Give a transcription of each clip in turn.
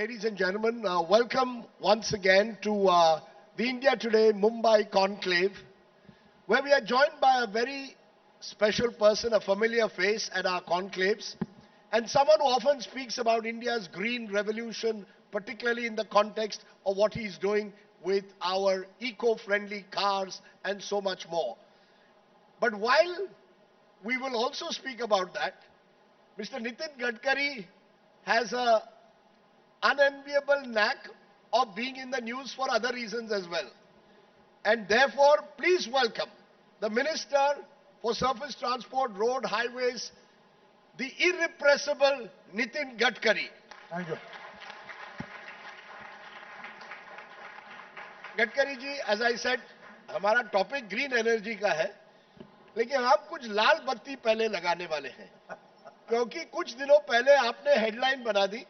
Ladies and gentlemen, welcome once again to the India Today Mumbai Conclave, where we are joined by a very special person, a familiar face at our conclaves, and someone who often speaks about India's green revolution, particularly in the context of what he's doing with our eco-friendly cars and so much more. But while we will also speak about that, Mr. Nitin Gadkari has a unenviable knack of being in the news for other reasons as well. And therefore, please welcome the Minister for Surface Transport, Road, Highways, the irrepressible Nitin Gadkari. Thank you. Gadkari ji, as I said, हमारा topic green energy का है, लेकिन हम कुछ लाल बत्ती पहले लगाने वाले हैं, क्योंकि कुछ दिनों पहले आपने हेडलाइन बना दी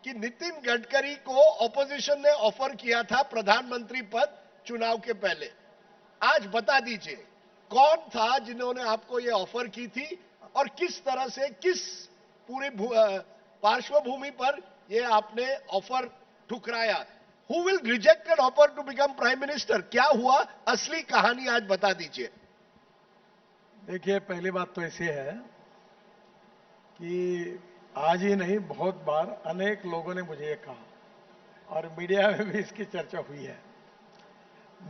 कि नितिन गडकरी को ऑपोजिशन ने ऑफर किया था प्रधानमंत्री पद चुनाव के पहले. आज बता दीजिए कौन था जिन्होंने आपको ये ऑफर की थी और किस तरह से, किस पूरी पार्श्वभूमि पर ये आपने offer ठुकराया. Who will reject an offer to become Prime Minister? क्या हुआ, असली कहानी आज बता दीजिए. देखिए, पहली बात तो ऐसी है कि आज ही नहीं, बहुत बार अनेक लोगों ने मुझे ये कहा और मीडिया में भी इसकी चर्चा हुई है.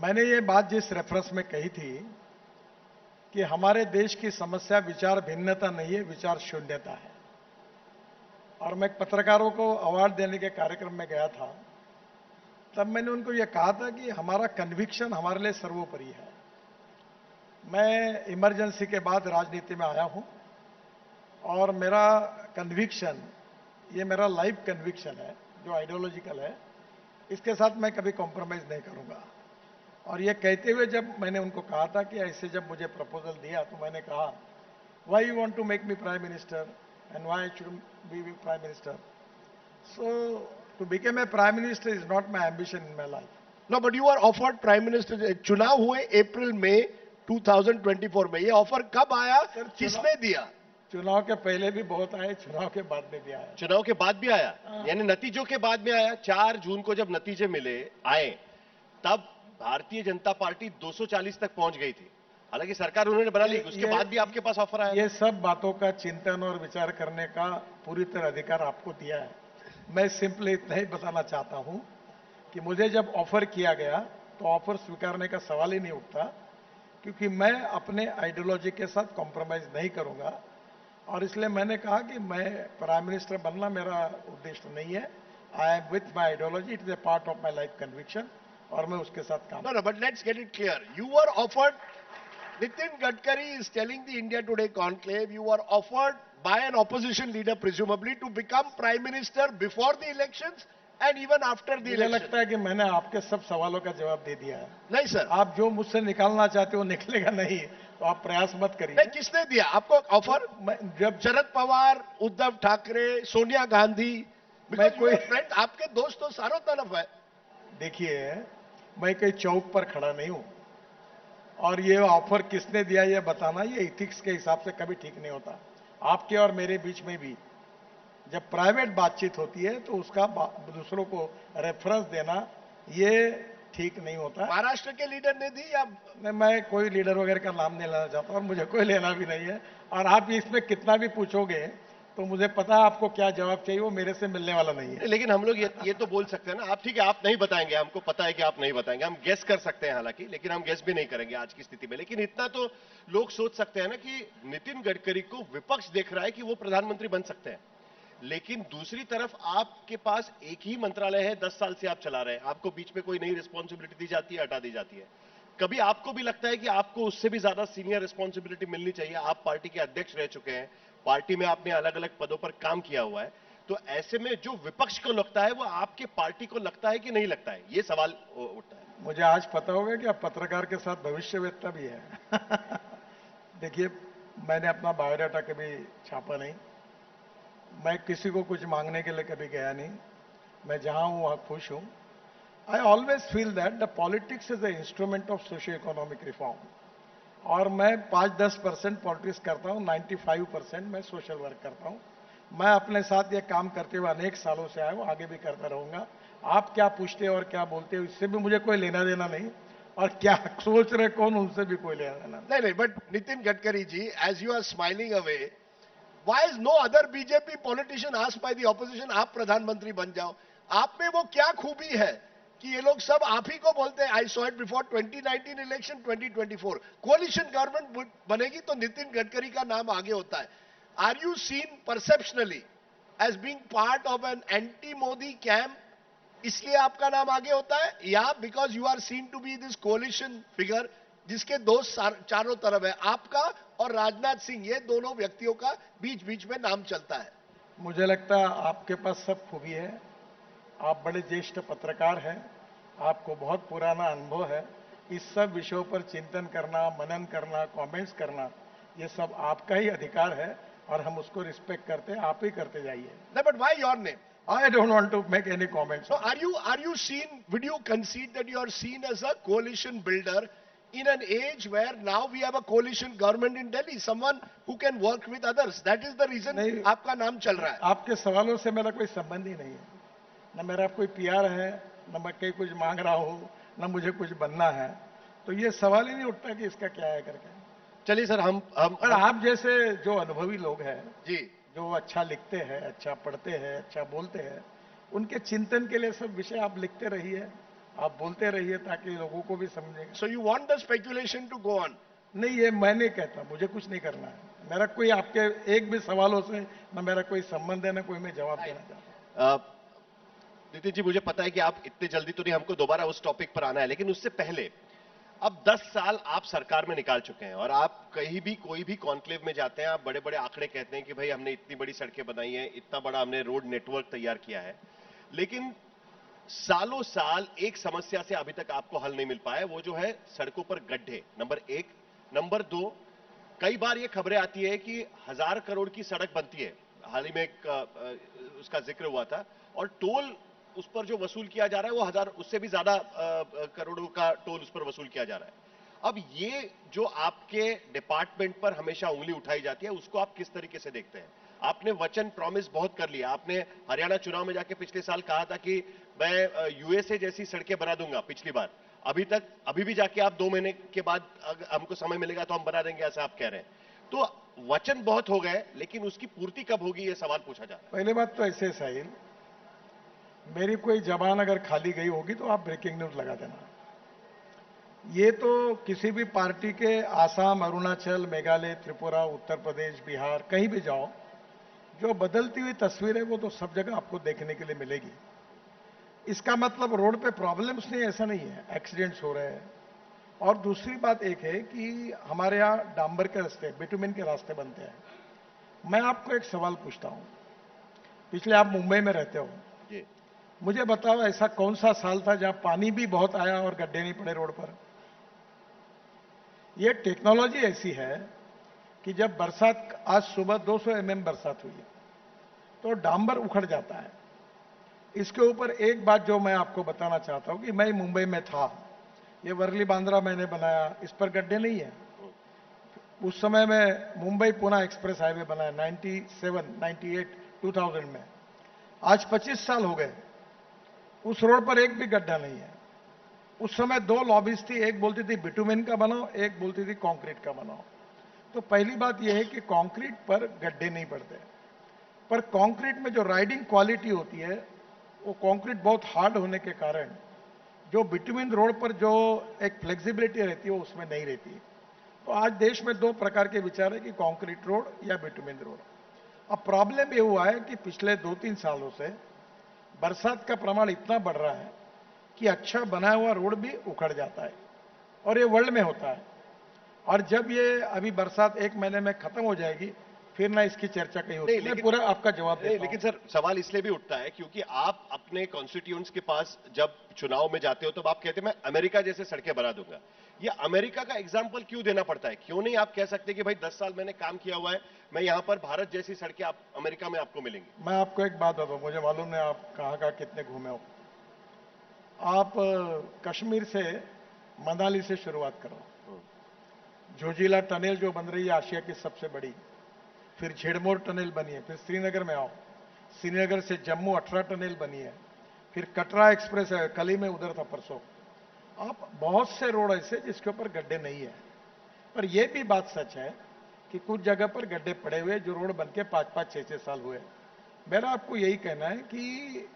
मैंने ये बात जिस रेफरेंस में कही थी कि हमारे देश की समस्या विचार भिन्नता नहीं है, विचार शून्यता है. और मैं पत्रकारों को अवार्ड देने के कार्यक्रम में गया था, तब मैंने उनको ये कहा था कि हमारा कन्विक्शन हमारे लिए सर्वोपरि है. मैं इमरजेंसी के बाद राजनीति में आया हूं और मेरा कन्विक्शन, ये मेरा लाइफ कन्विक्शन है जो आइडियोलॉजिकल है, इसके साथ मैं कभी कॉम्प्रोमाइज नहीं करूंगा. और ये कहते हुए जब मैंने उनको कहा था कि ऐसे जब मुझे प्रपोजल दिया तो मैंने कहा, why you want to make me prime minister and why should be prime minister. So to become a prime minister is not my ambition in my life. No, but you are offered prime minister. चुनाव हुए अप्रैल में 2024 में, ये offer कब आया, किसने दिया? चुनाव के पहले भी बहुत आए, चुनाव के बाद में भी आया. चुनाव के बाद भी आया, यानी नतीजों के बाद में आया. 4 जून को जब नतीजे मिले आए, तब भारतीय जनता पार्टी 240 तक पहुंच गई थी. हालांकि सरकार उन्होंने बना ली, उसके बाद भी आपके पास ऑफर आया. ये सब बातों का चिंतन और विचार करने का पूरी तरह अधिकार आपको दिया है. मैं सिंपली इतना ही बताना चाहता हूं कि मुझे जब ऑफर किया गया तो ऑफर स्वीकारने का सवाल ही नहीं उठता, क्योंकि मैं अपने आइडियोलॉजी के साथ कॉम्प्रोमाइज नहीं करूंगा. और इसलिए मैंने कहा कि मैं प्राइम मिनिस्टर बनना मेरा उद्देश्य नहीं है. I am with my ideology, it is a part of my life conviction और मैं उसके साथ काम. No, but let's get it clear. You were offered, Nitin Gadkari is telling the India Today conclave, you were offered by an opposition leader presumably to become Prime Minister before the elections and even after the मुझे elections. लगता है कि मैंने आपके सब सवालों का जवाब दे दिया है. नहीं सर. आप जो मुझसे निकालना चाहते हो निकलेगा नहीं, तो आप प्रयास मत करिए. नहीं, किसने दिया आपको ऑफर? जब शरद पवार, उद्धव ठाकरे, सोनिया गांधी, मैं कोई फ्रेंड, आपके दोस्त तो चारों तरफ है. देखिए, मैं कहीं चौक पर खड़ा नहीं हूं और ये ऑफर किसने दिया ये बताना, ये इथिक्स के हिसाब से कभी ठीक नहीं होता. आपके और मेरे बीच में भी जब प्राइवेट बातचीत होती है तो उसका दूसरों को रेफरेंस देना ये ठीक नहीं होता. महाराष्ट्र के लीडर ने दी या? मैं कोई लीडर वगैरह का नाम नहीं लेना चाहता और मुझे कोई लेना भी नहीं है. और आप इसमें कितना भी पूछोगे तो मुझे पता है आपको क्या जवाब चाहिए, वो मेरे से मिलने वाला नहीं है. लेकिन हम लोग ये तो बोल सकते हैं ना, आप ठीक है, आप नहीं बताएंगे, हमको पता है कि आप नहीं बताएंगे, हम गेस कर सकते हैं हालांकि, लेकिन हम गेस भी नहीं करेंगे आज की स्थिति में. लेकिन इतना तो लोग सोच सकते हैं ना कि नितिन गडकरी को विपक्ष देख रहा है कि वो प्रधानमंत्री बन सकते हैं, लेकिन दूसरी तरफ आपके पास एक ही मंत्रालय है, 10 साल से आप चला रहे हैं, आपको बीच में कोई नई रिस्पॉन्सिबिलिटी दी जाती है, हटा दी जाती है. कभी आपको भी लगता है कि आपको उससे भी ज्यादा सीनियर रिस्पॉन्सिबिलिटी मिलनी चाहिए? आप पार्टी के अध्यक्ष रह चुके हैं, पार्टी में आपने अलग अलग पदों पर काम किया हुआ है, तो ऐसे में जो विपक्ष को लगता है वो आपके पार्टी को लगता है कि नहीं लगता है, ये सवाल उठता है. मुझे आज पता होगा कि आप पत्रकार के साथ भविष्यवेत्ता भी है. देखिए, मैंने अपना बायोडाटा कभी छापा नहीं, मैं किसी को कुछ मांगने के लिए कभी गया नहीं. मैं जहां हूं वहां खुश हूं. I always feel that the politics is a instrument of socio economic reform. और मैं 5-10% पॉलिटिक्स करता हूं, 95% मैं सोशल वर्क करता हूं. मैं अपने साथ ये काम करते हुए अनेक सालों से आया हूं, आगे भी करता रहूंगा। आप क्या पूछते हो और क्या बोलते हो इससे भी मुझे कोई लेना देना नहीं, और क्या सोच रहे कौन उनसे भी कोई लेना देना नहीं। नहीं, but Nitin Gadkari ji, as you are smiling away, why is no other BJP politician asked by the opposition आप प्रधानमंत्री बन जाओ? आप में वो क्या खूबी है कि ये लोग सब आप ही को बोलते हैं? I saw it before 2019 election, 2024 coalition government बनेगी तो नितिन गडकरी का नाम आगे होता है। Are you seen perceptionally as being part of an anti Modi camp, इसलिए आपका नाम आगे होता है, या because you are seen to be this coalition figure जिसके दोस्त चारों तरफ है, आपका और राजनाथ सिंह, ये दोनों व्यक्तियों का बीच बीच में नाम चलता है? मुझे लगता है आपके पास सब खूबी है, आप बड़े ज्येष्ठ पत्रकार हैं, आपको बहुत पुराना अनुभव है। इस सब विषयों पर चिंतन करना, मनन करना, कमेंट्स करना, ये सब आपका ही अधिकार है और हम उसको रिस्पेक्ट करते हैं, आप ही करते जाइए। But why your name? I don't want to make any comments. So are you seen, would you concede that you are seen as a coalition builder in an age where now we have a coalition government in Delhi, someone who can work with others? That is the reason नहीं, आपका नाम चल रहा है। आपके सवालों से मेरा कोई संबंध ही नहीं है, न मेरा कोई प्यार है, न मैं कहीं कुछ मांग रहा हूँ, न मुझे कुछ बनना है, तो ये सवाल ही नहीं उठता कि इसका क्या है करके। चलिए सर, हम और आप जैसे जो अनुभवी लोग हैं, जी, जो अच्छा लिखते हैं, अच्छा पढ़ते हैं, अच्छा बोलते हैं, उनके चिंतन के लिए सब विषय आप लिखते रहिए, आप बोलते रहिए ताकि लोगों को भी समझेगा। so you want the speculation to go on? नहीं, ये मैं नहीं कहता, मुझे कुछ नहीं करना है, मेरा कोई आपके एक भी सवालों से न मेरा कोई संबंध है, न कोई मैं जवाब देना चाहता। नितिन जी, मुझे पता है कि आप इतने जल्दी तो नहीं हमको दोबारा उस टॉपिक पर आना है, लेकिन उससे पहले अब 10 साल आप सरकार में निकाल चुके हैं और आप कहीं भी कोई भी कॉन्क्लेव में जाते हैं, आप बड़े बड़े आंकड़े कहते हैं कि भाई हमने इतनी बड़ी सड़कें बनाई हैं, इतना बड़ा हमने रोड नेटवर्क तैयार किया है, लेकिन सालों साल एक समस्या से अभी तक आपको हल नहीं मिल पाया, वो जो है सड़कों पर गड्ढे, नंबर 1। नंबर 2, कई बार ये खबरें आती है कि 1000 करोड़ की सड़क बनती है, हाल ही में उसका जिक्र हुआ था, और टोल उस पर जो वसूल किया जा रहा है वो 1000, उससे भी ज्यादा करोड़ों का टोल उस पर वसूल किया जा रहा है। अब ये जो आपके डिपार्टमेंट पर हमेशा उंगली उठाई जाती है, उसको आप किस तरीके से देखते हैं? आपने वचन प्रॉमिस बहुत कर लिया, आपने हरियाणा चुनाव में जाके पिछले साल कहा था कि मैं यूएसए जैसी सड़कें बना दूंगा पिछली बार, अभी भी जाके आप 2 महीने के बाद हमको समय मिलेगा तो हम बना देंगे, ऐसा आप कह रहे हैं। तो वचन बहुत हो गए, लेकिन उसकी पूर्ति कब होगी, ये सवाल पूछा जा रहा है। पहले बात तो ऐसे साहिल, मेरी कोई जबान अगर खाली गई होगी तो आप ब्रेकिंग न्यूज लगा देना। ये तो किसी भी पार्टी के आसाम, अरुणाचल, मेघालय, त्रिपुरा, उत्तर प्रदेश, बिहार, कहीं भी जाओ, जो बदलती हुई तस्वीर है वो तो सब जगह आपको देखने के लिए मिलेगी। इसका मतलब रोड पे प्रॉब्लम्स नहीं, ऐसा नहीं है, एक्सीडेंट्स हो रहे हैं। और दूसरी बात एक है कि हमारे यहाँ डांबर के रास्ते, बिटुमिन के रास्ते बनते हैं। मैं आपको एक सवाल पूछता हूं, पिछले आप मुंबई में रहते हो, मुझे बताओ ऐसा कौन सा साल था जहां पानी भी बहुत आया और गड्ढे नहीं पड़े रोड पर? यह टेक्नोलॉजी ऐसी है कि जब बरसात, आज सुबह 200 mm बरसात हुई है तो डांबर उखड़ जाता है। इसके ऊपर एक बात जो मैं आपको बताना चाहता हूं कि मैं मुंबई में था, ये वर्ली बांद्रा मैंने बनाया, इस पर गड्ढे नहीं है। उस समय में मुंबई पुणे एक्सप्रेस हाईवे बनाया 97, 98, 2000 में। आज 25 साल हो गए, उस रोड पर एक भी गड्ढा नहीं है। उस समय 2 लॉबीज थी, एक बोलती थी बिटुमिन का बनाओ, एक बोलती थी कंक्रीट का बनाओ। तो पहली बात यह है कि कंक्रीट पर गड्ढे नहीं पड़ते, पर कंक्रीट में जो राइडिंग क्वालिटी होती है, वो कंक्रीट बहुत हार्ड होने के कारण जो बिटुमिन रोड पर जो एक फ्लेक्सिबिलिटी रहती है वो उसमें नहीं रहती। तो आज देश में 2 प्रकार के विचार है कि कंक्रीट रोड या बिटुमिन रोड। अब प्रॉब्लम ये हुआ है कि पिछले 2-3 सालों से बरसात का प्रमाण इतना बढ़ रहा है कि अच्छा बनाया हुआ रोड भी उखड़ जाता है, और ये वर्ल्ड में होता है। और जब ये अभी बरसात 1 महीने में खत्म हो जाएगी, फिर ना इसकी चर्चा कहीं होगी। मैं पूरा आपका जवाब देता हूं। लेकिन सर, सवाल इसलिए भी उठता है क्योंकि आप अपने कॉन्स्टिट्यूएंट्स के पास जब चुनाव में जाते हो तो आप कहते हैं मैं अमेरिका जैसे सड़कें बना दूंगा। ये अमेरिका का एग्जाम्पल क्यों देना पड़ता है? क्यों नहीं आप कह सकते कि भाई 10 साल मैंने काम किया हुआ है, मैं यहां पर भारत जैसी सड़कें आप अमेरिका में आपको मिलेंगी? मैं आपको एक बात बताऊं, मुझे मालूम है आप कहां कितने घूमे हो। आप कश्मीर से मनाली से शुरुआत करो। जोजिला टनल जो बन रही है एशिया की सबसे बड़ी, फिर झेड़मोर टनल बनी है, फिर श्रीनगर में आओ, श्रीनगर से जम्मू 18 टनल बनी है, फिर कटरा एक्सप्रेस है, कल ही मैं उधर था परसों। आप बहुत से रोड ऐसे जिसके ऊपर गड्ढे नहीं है। पर यह भी बात सच है कि कुछ जगह पर गड्ढे पड़े हुए जो रोड बनके 5-5, 6-6 साल हुए। मेरा आपको यही कहना है कि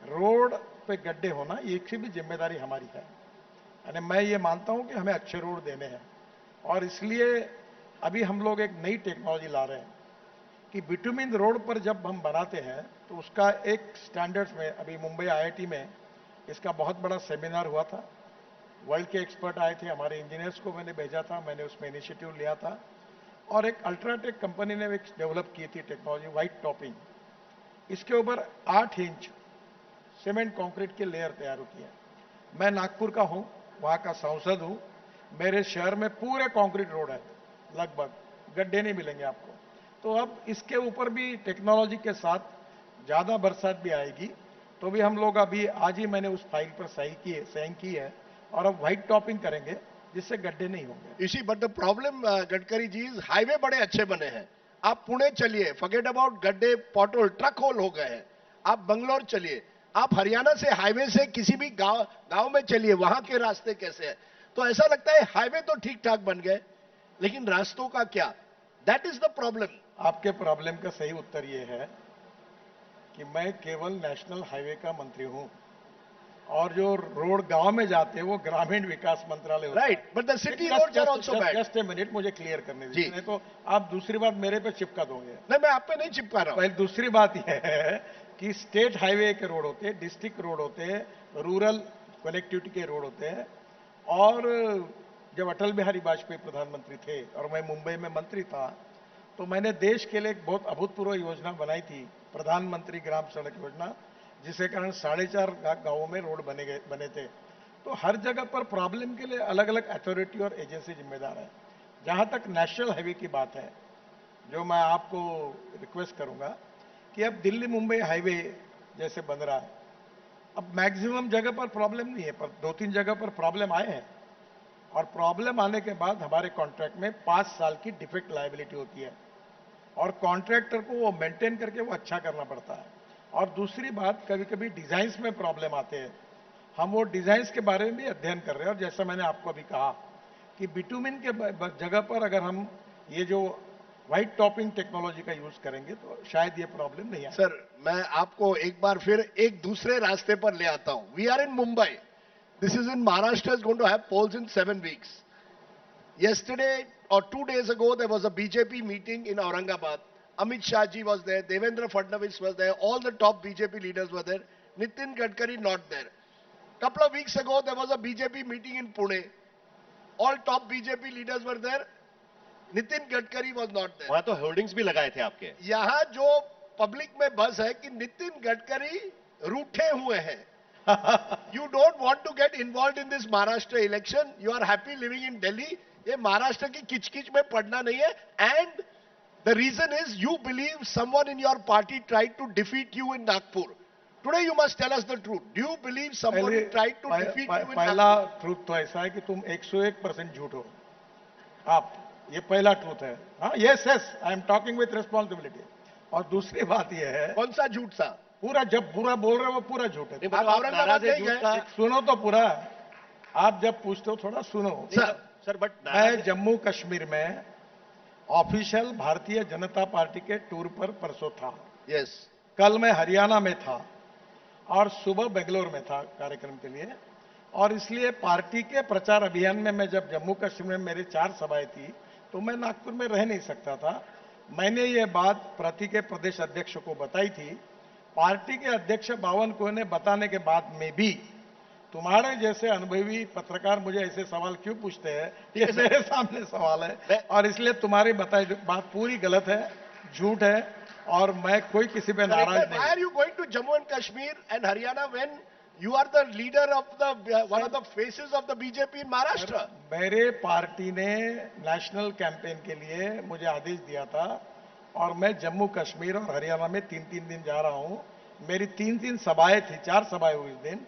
रोड पे गड्ढे होना एक भी जिम्मेदारी हमारी है। यानी मैं ये मानता हूं कि हमें अच्छे रोड देने हैं, और इसलिए अभी हम लोग एक नई टेक्नोलॉजी ला रहे हैं कि बिटुमिन रोड पर जब हम बनाते हैं तो उसका एक स्टैंडर्ड्स में, अभी मुंबई आईआईटी में इसका बहुत बड़ा सेमिनार हुआ था, वर्ल्ड के एक्सपर्ट आए थे, हमारे इंजीनियर्स को मैंने भेजा था, मैंने उसमें इनिशिएटिव लिया था, और एक अल्ट्राटेक कंपनी ने एक डेवलप की थी टेक्नोलॉजी, व्हाइट टॉपिंग। इसके ऊपर 8 इंच सीमेंट कंक्रीट के लेयर तैयार होती है। मैं नागपुर का हूं, वहां का सांसद हूं, मेरे शहर में पूरे कंक्रीट रोड है, लगभग गड्ढे नहीं मिलेंगे आपको। तो अब इसके ऊपर भी टेक्नोलॉजी के साथ ज्यादा बरसात भी आएगी तो भी हम लोग, अभी आज ही मैंने उस फाइल पर साइन की है, और अब व्हाइट टॉपिंग करेंगे जिससे गड्ढे नहीं होंगे। इसी but the problem Gadkari ji, highway बड़े अच्छे बने हैं। आप पुणे चलिए, फॉरगेट अबाउट गड्ढे, पॉटहोल, ट्रक होल हो गए हैं। आप बंगलोर चलिए, आप हरियाणा से हाईवे से किसी भी गांव में चलिए, वहां के रास्ते कैसे हैं। तो ऐसा लगता है हाईवे तो ठीक ठाक बन गए, लेकिन रास्तों का क्या? That is the problem. आपके प्रॉब्लम का सही उत्तर यह है कि मैं केवल नेशनल हाईवे का मंत्री हूं, और जो रोड गांव में जाते हैं वो ग्रामीण विकास मंत्रालय होता है। Right, but the city roads are also bad. Just a minute, मुझे क्लियर करने दीजिए, नहीं तो आप दूसरी बात मेरे पे चिपका दोगे। नहीं, मैं आप पे नहीं चिपका रहा हूं। पहले दूसरी बात यह है कि स्टेट हाईवे के रोड होते हैं, डिस्ट्रिक्ट रोड होते हैं, रूरल कनेक्टिविटी के रोड होते हैं। और जब अटल बिहारी वाजपेयी प्रधानमंत्री थे और मैं मुंबई में मंत्री था, तो मैंने देश के लिए एक बहुत अभूतपूर्व योजना बनाई थी, प्रधानमंत्री ग्राम सड़क योजना, जिसके कारण 4.5 गांवों में रोड बने थे। तो हर जगह पर प्रॉब्लम के लिए अलग अलग अथॉरिटी और एजेंसी जिम्मेदार है। जहां तक नेशनल हाईवे की बात है, जो मैं आपको रिक्वेस्ट करूंगा कि अब दिल्ली मुंबई हाईवे जैसे बन रहा है, अब मैक्सिमम जगह पर प्रॉब्लम नहीं है, पर 2-3 जगह पर प्रॉब्लम आए हैं, और प्रॉब्लम आने के बाद हमारे कॉन्ट्रैक्ट में 5 साल की डिफेक्ट लायबिलिटी होती है, और कॉन्ट्रैक्टर को वो मेंटेन करके वो अच्छा करना पड़ता है। और दूसरी बात, कभी कभी डिजाइन्स में प्रॉब्लम आते हैं, हम वो डिजाइन्स के बारे में भी अध्ययन कर रहे हैं। और जैसा मैंने आपको अभी कहा कि बिटुमिन के जगह पर अगर हम ये जो व्हाइट टॉपिंग टेक्नोलॉजी का यूज करेंगे तो शायद ये प्रॉब्लम नहीं आए। सर, मैं आपको एक बार फिर एक दूसरे रास्ते पर ले आता हूं। We are in Mumbai, this is in Maharashtra, is going to have polls in 7 weeks. Yesterday or 2 days ago, there was a BJP meeting in Aurangabad. Amit Shah ji was there, Devendra Fadnavis was there, all the top BJP leaders were there. Nitin Gadkari not there. Couple of weeks ago, there was a BJP meeting in Pune. All top BJP leaders were there. Nitin Gadkari was not there. वहां तो hoardings भी लगाए थे आपके। यहाँ जो public में बस है कि नितिन गडकरी रूठे हुए हैं। You don't want to get involved in this Maharashtra election. You are happy living in Delhi. ये महाराष्ट्र की किचकिच में पड़ना नहीं है। And the reason is you believe someone in your party tried to defeat you in Nagpur. Today you must tell us the truth. Do you believe somebody tried to defeat you in पहला Nagpur? Truth तो ऐसा है कि तुम 101% झूठ हो आप, ये पहला ट्रूथ है। हाँ, yes yes, I am talking with responsibility. और दूसरी बात यह है, कौन सा झूठ सा? पूरा जब पूरा बोल रहे हो वो पूरा झूठ है। आप औरंगाबाद नहीं गए? सुनो तो पूरा, आप जब पूछते हो थोड़ा सुनो। सर बट मैं जम्मू कश्मीर में ऑफिशियल भारतीय जनता पार्टी के टूर पर परसों था। Yes. कल मैं हरियाणा में था और सुबह बेंगलोर में था कार्यक्रम के लिए। और इसलिए पार्टी के प्रचार अभियान में मैं जब जम्मू कश्मीर में मेरी 4 सभाएं थी तो मैं नागपुर में रह नहीं सकता था। मैंने ये बात पार्टी के प्रदेश अध्यक्ष को बताई थी। पार्टी के अध्यक्ष बावनकुळे ने बताने के बाद में भी तुम्हारे जैसे अनुभवी पत्रकार मुझे ऐसे सवाल क्यों पूछते हैं, ये मेरे सामने सवाल है। और इसलिए तुम्हारी बताई बात पूरी गलत है, झूठ है, और मैं कोई किसी पे नाराज नहीं। Why are you going to Jammu and Kashmir and Haryana when you are the leader of the one of the faces of the BJP in Maharashtra? मेरे पार्टी ने नेशनल कैंपेन के लिए मुझे आदेश दिया था और मैं जम्मू कश्मीर और हरियाणा में 3-3 दिन जा रहा हूं। मेरी 3-3 सभाएं थी, 4 सभाएं हुई इस दिन,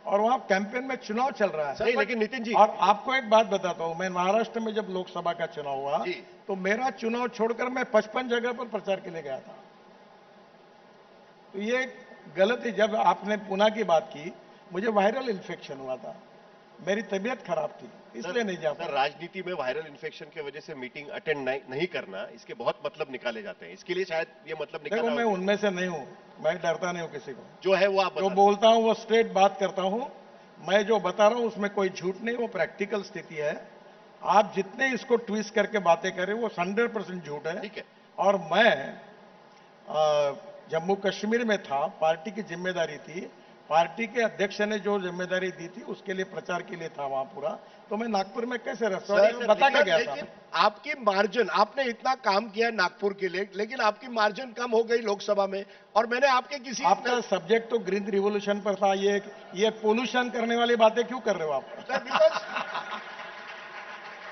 और वहां कैंपेन में चुनाव चल रहा है। नहीं, लेकिन नितिन जी, और आपको एक बात बताता हूं, मैं महाराष्ट्र में जब लोकसभा का चुनाव हुआ जी। तो मेरा चुनाव छोड़कर मैं 55 जगह पर प्रचार के लिए गया था। तो ये गलत है। जब आपने पुणे की बात की, मुझे वायरल इन्फेक्शन हुआ था, मेरी तबीयत खराब थी, इसलिए नहीं जा सर, पाया। राजनीति में वायरल इन्फेक्शन की वजह से मीटिंग अटेंड नहीं करना, इसके बहुत मतलब निकाले जाते हैं। इसके लिए शायद ये मतलब देखो, निकाला मैं होगा। उनमें से नहीं हूं, मैं डरता नहीं हूं किसी को। जो है वो आप जो बता बोलता हूं वो स्ट्रेट बात करता हूं। मैं जो बता रहा हूं उसमें कोई झूठ नहीं, वो प्रैक्टिकल स्थिति है। आप जितने इसको ट्विस्ट करके बातें करें वो 100% झूठ है। ठीक है। और मैं जम्मू कश्मीर में था, पार्टी की जिम्मेदारी थी, पार्टी के अध्यक्ष ने जो जिम्मेदारी दी थी उसके लिए प्रचार के लिए था वहां पूरा। तो मैं नागपुर में कैसे रह सर, बता के गया लेकिन था। आपकी मार्जिन, आपने इतना काम किया नागपुर के लिए, लेकिन आपकी मार्जिन कम हो गई लोकसभा में। और मैंने आपके किसी आपका सब्जेक्ट तो ग्रीन रिवॉल्यूशन पर था। ये पोल्यूशन करने वाली बातें क्यों कर रहे हो आप? सर, बिकॉज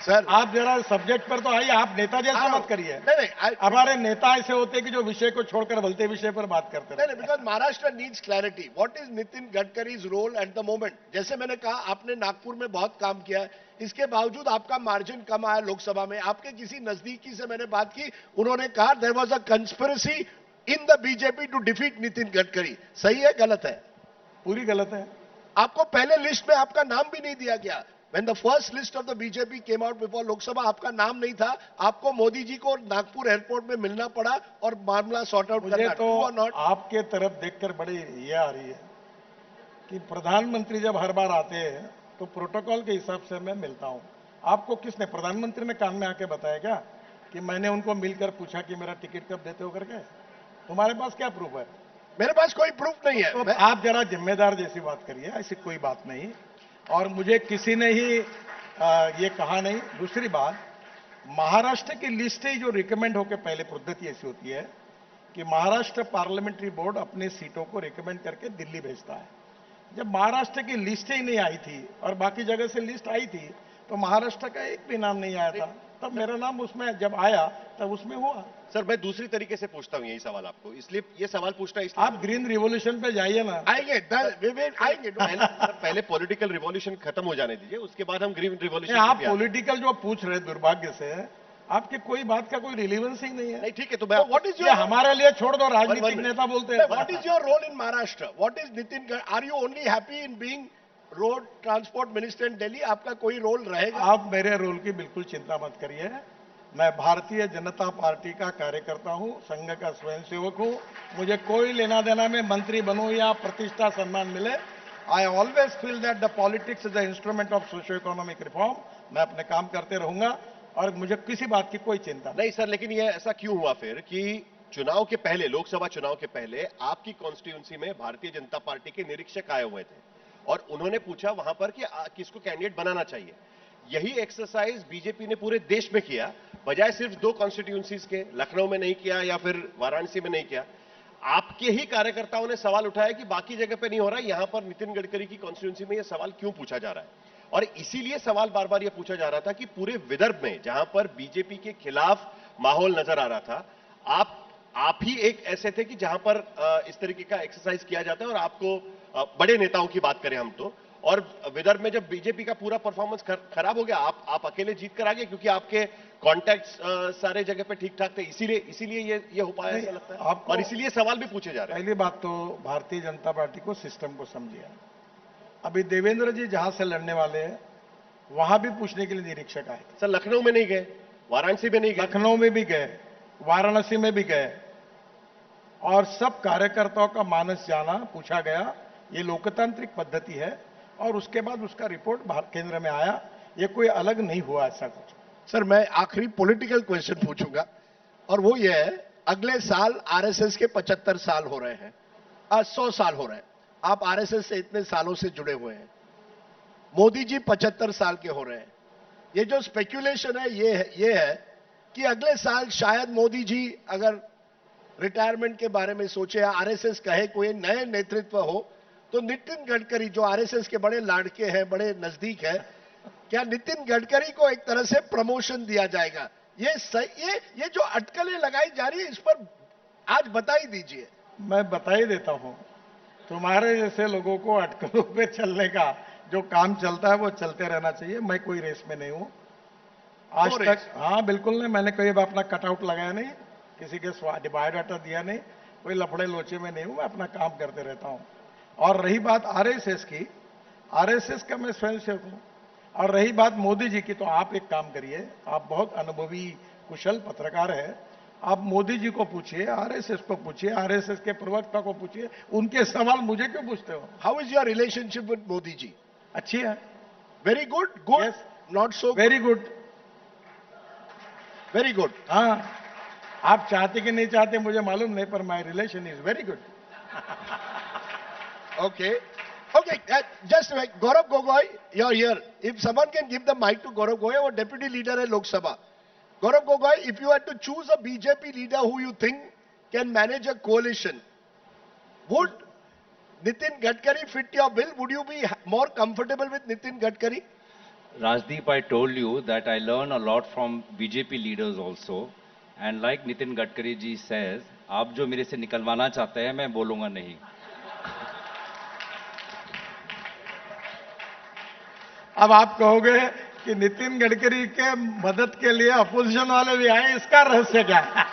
सर, आप जरा सब्जेक्ट पर तो आइए। आप नेता जैसा मत करिए। नहीं, हमारे नेता ऐसे होते कि जो विषय को छोड़कर भलते विषय पर बात करते नहीं, because Maharashtra needs clarity. What is Nitin Gadkari's role at the moment? जैसे मैंने कहा, आपने नागपुर में बहुत काम किया है, इसके बावजूद आपका मार्जिन कम आया लोकसभा में। आपके किसी नजदीकी से मैंने बात की, उन्होंने कहा there was a conspiracy in the BJP to defeat Nitin Gadkari. सही है, गलत है? पूरी गलत है। आपको पहले लिस्ट में आपका नाम भी नहीं दिया गया। When the first list of the BJP came out before Lok Sabha, आपका नाम नहीं था। आपको मोदी जी को नागपुर एयरपोर्ट में मिलना पड़ा और मामला सॉर्ट आउट करना। मुझे तो आपके तरफ देखकर बड़ी ये आ रही है कि प्रधानमंत्री जब हर बार आते हैं तो प्रोटोकॉल के हिसाब से मैं मिलता हूं। आपको किसने, प्रधानमंत्री ने कान में आके बताया क्या कि मैंने उनको मिलकर पूछा कि मेरा टिकट कब देते हो करके? तुम्हारे पास क्या प्रूफ है? मेरे पास कोई प्रूफ नहीं है। तो आप जरा जिम्मेदार जैसी बात करिए, ऐसी कोई बात नहीं। और मुझे किसी ने ही ये कहा नहीं। दूसरी बात, महाराष्ट्र की लिस्ट ही जो रिकमेंड होकर, पहले पद्धति ऐसी होती है कि महाराष्ट्र पार्लियामेंट्री बोर्ड अपनी सीटों को रिकमेंड करके दिल्ली भेजता है। जब महाराष्ट्र की लिस्ट ही नहीं आई थी और बाकी जगह से लिस्ट आई थी, तो महाराष्ट्र का एक भी नाम नहीं आया था। तब मेरा नाम उसमें जब आया तब उसमें हुआ। सर, मैं दूसरी तरीके से पूछता हूं यही सवाल आपको, इसलिए ये सवाल पूछना है, इसलिए आप ग्रीन रिवॉल्यूशन पे जाइए ना। आएंगे, आएंगे। पहले पॉलिटिकल रिवॉल्यूशन खत्म हो जाने दीजिए, उसके बाद हम ग्रीन रिवॉल्यूशन। आप पॉलिटिकल जो पूछ रहे, दुर्भाग्य से आपकी कोई बात का कोई रिलेवेंस ही नहीं है। नहीं, ठीक है, तो मैं व्हाट इज ये हमारे लिए छोड़ दो, राजनीतिक नेता बोलते हैं। What is your role in Maharashtra? What is Nitin, are you only happy in being road transport minister in Delhi? आपका कोई रोल रहेगा? आप मेरे रोल की बिल्कुल चिंता मत करिए। मैं भारतीय जनता पार्टी का कार्यकर्ता हूं, संघ का स्वयंसेवक हूं। मुझे कोई लेना देना में मंत्री बनूं या प्रतिष्ठा सम्मान मिले। I always feel that the politics is the instrument of socio economic reform. मैं अपने काम करते रहूंगा और मुझे किसी बात की कोई चिंता नहीं। सर, लेकिन ये ऐसा क्यों हुआ फिर कि चुनाव के पहले, लोकसभा चुनाव के पहले आपकी कॉन्स्टिट्यूंसी में भारतीय जनता पार्टी के निरीक्षक आए हुए थे और उन्होंने पूछा वहां पर कि किसको कैंडिडेट बनाना चाहिए? यही एक्सरसाइज बीजेपी ने पूरे देश में किया, बजाय सिर्फ 2 कॉन्स्टिट्यूंसीज के, लखनऊ में नहीं किया या फिर वाराणसी में नहीं किया। आपके ही कार्यकर्ताओं ने सवाल उठाया कि बाकी जगह पे नहीं हो रहा, यहां पर नितिन गडकरी की कॉन्स्टिट्यूंसी में यह सवाल क्यों पूछा जा रहा है? और इसीलिए सवाल बार बार यह पूछा जा रहा था कि पूरे विदर्भ में, जहां पर बीजेपी के खिलाफ माहौल नजर आ रहा था, आप ही एक ऐसे थे कि जहां पर इस तरीके का एक्सरसाइज किया जाता है। और आपको बड़े नेताओं की बात करें हम तो, और विदर्भ में जब बीजेपी का पूरा परफॉर्मेंस खराब हो गया, आप अकेले जीत कर आ गए क्योंकि आपके कॉन्टैक्ट्स सारे जगह पे ठीक ठाक थे, इसीलिए ये हो पाया, ऐसा लगता है। और इसीलिए सवाल भी पूछे जा रहे हैं। पहली बात तो भारतीय जनता पार्टी को, सिस्टम को समझिए। अभी देवेंद्र जी जहां से लड़ने वाले हैं वहां भी पूछने के लिए निरीक्षक आए। सर, लखनऊ में नहीं गए, वाराणसी में नहीं गए? लखनऊ में भी गए, वाराणसी में भी गए, और सब कार्यकर्ताओं का मानस जाना, पूछा गया। ये लोकतांत्रिक पद्धति है और उसके बाद उसका रिपोर्ट केंद्र में आया। ये कोई अलग नहीं हुआ ऐसा कुछ। सर, मैं आखिरी पॉलिटिकल क्वेश्चन पूछूंगा और वो ये है, अगले साल आरएसएस के 75 साल हो रहे हैं, 100 साल हो रहे हैं। आप आरएसएस से इतने सालों से जुड़े हुए हैं, मोदी जी 75 साल के हो रहे हैं। ये जो स्पेक्यूलेशन है ये है कि अगले साल शायद मोदी जी अगर रिटायरमेंट के बारे में सोचे या आरएसएस कहे कोई नए नेतृत्व हो, तो नितिन गडकरी जो आरएसएस के बड़े लाड़के हैं, बड़े नजदीक है, क्या नितिन गडकरी को एक तरह से प्रमोशन दिया जाएगा? ये जो अटकलें लगाई जा रही है, इस पर आज बता ही दीजिए। मैं बता ही देता हूं। तुम्हारे जैसे लोगों को अटकलों पे चलने का जो काम चलता है वो चलते रहना चाहिए। मैं कोई रेस में नहीं हूं आज No तक। race. हाँ बिल्कुल नहीं, मैंने कोई अपना कटआउट लगाया नहीं, किसी के बायोडाटा दिया नहीं, कोई लफड़े लोचे में नहीं हूं, मैं अपना काम करते रहता हूं। और रही बात आरएसएस की, आरएसएस का मैं स्वयं सेवक हूं। और रही बात मोदी जी की, तो आप एक काम करिए, आप बहुत अनुभवी कुशल पत्रकार है, आप मोदी जी को पूछिए, आरएसएस को पूछिए, आरएसएस के प्रवक्ता को पूछिए, उनके सवाल मुझे क्यों पूछते हो? How is your relationship with Modi ji? अच्छी है, Very good? Good? Yes. Not so good? Very good. Very good. हाँ, आप चाहते कि नहीं चाहते मुझे मालूम नहीं, पर माई relation is very good. Okay. Okay, just wait. Gaurav Gogoi, you're here. If someone can give the mic to Gaurav Gogoi, वो deputy leader है Lok Sabha. Gaurav Gogoi, if you had to choose a BJP leader who you think can manage a coalition, would Nitin Gadkari fit your bill? Would you be more comfortable with Nitin Gadkari? Rajdeep, I told you that I learn a lot from BJP leaders also. And like Nitin Gadkari ji says, आप जो मेरे से निकलवाना चाहते हैं मैं बोलूंगा नहीं। अब आप कहोगे कि नितिन गडकरी के मदद के लिए अपोजिशन वाले भी आए, इसका रहस्य क्या है?